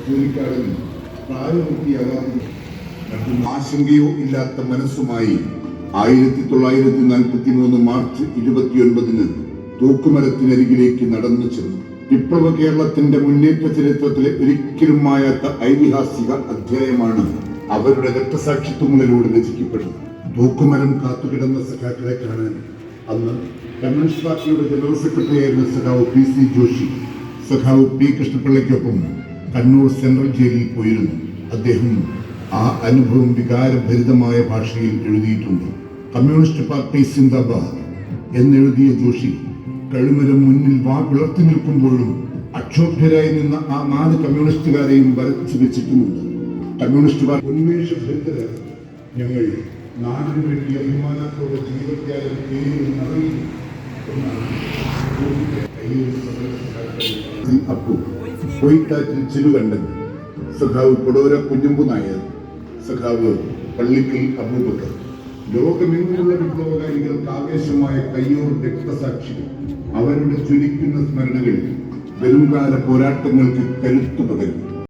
ജോലിക്കാരൻ പ്രായപൂർത്തിയാകാതെ മറ്റും ആശങ്കയോ ഇല്ലാത്ത മനസ്സുമായി 1943 മാർച്ച് 29 തൂക്കുമരത്തിനരികിലേക്ക് നടന്നു ചെന്നു. വിപ്ലവ കേരളത്തിന്റെ മുന്നേറ്റ ചരിത്രത്തിലെ ഒരിക്കലും മായാത്ത ഐതിഹാസിക അധ്യായമാണ് അവരുടെ രക്തസാക്ഷിത്വങ്ങളിലൂടെ രചിക്കപ്പെട്ടത്. തൂക്കുമരം കാത്തുകിടന്ന സഖാക്കളെ കാണാൻ അന്ന് കമ്മ്യൂണിസ്റ്റ് പാർട്ടിയുടെ ജനറൽ സെക്രട്ടറിയായിരുന്ന സഖാവ് PC ജോഷി സഖാവ് P കൃഷ്ണപിള്ളയ്ക്കൊപ്പം കണ്ണൂർ സെൻട്രൽ ജയിലിൽ പോയിരുന്നു. അദ്ദേഹം ആ അനുഭവം വികാരഭരിതമായ ഭാഷയിൽ എഴുതിയിട്ടുണ്ട്. കമ്മ്യൂണിസ്റ്റ് പാർട്ടി സിന്ദാബാദ് എന്നെഴുതിയ ജോഷി കഴുമരം മുന്നിൽ വാ പിളർത്തി നിൽക്കുമ്പോഴും അക്ഷോഭ്യരായി നിന്ന ആ 4 കമ്മ്യൂണിസ്റ്റുകാരെയും വരച്ചു വെച്ചിട്ടുമുണ്ട്. Communist party ഉന്മേഷഭരിതരാണ്. ഞങ്ങൾ നാടിനു വേണ്ടി അഭിമാനത്തോടെ ജീവത്യാഗം ചെയ്യുന്നറിയില്ല. അപ്പു കൊയ്ത്താറ്റിൽ ചിലുകണ്ടൻ, സഖാവ് കൊടോര കുഞ്ഞമ്പു നായർ, സഖാവ് പള്ളിക്കൽ അബൂബക്കർ, ലോകമെങ്ങുമുള്ള വിപ്ലവകാരികൾക്ക് ആവേശമായ കയ്യൂർ രക്തസാക്ഷികൾ. അവരുടെ ജ്വലിക്കുന്ന സ്മരണകൾ വരുംകാല പോരാട്ടങ്ങൾക്ക് കരുത്തു പകരും.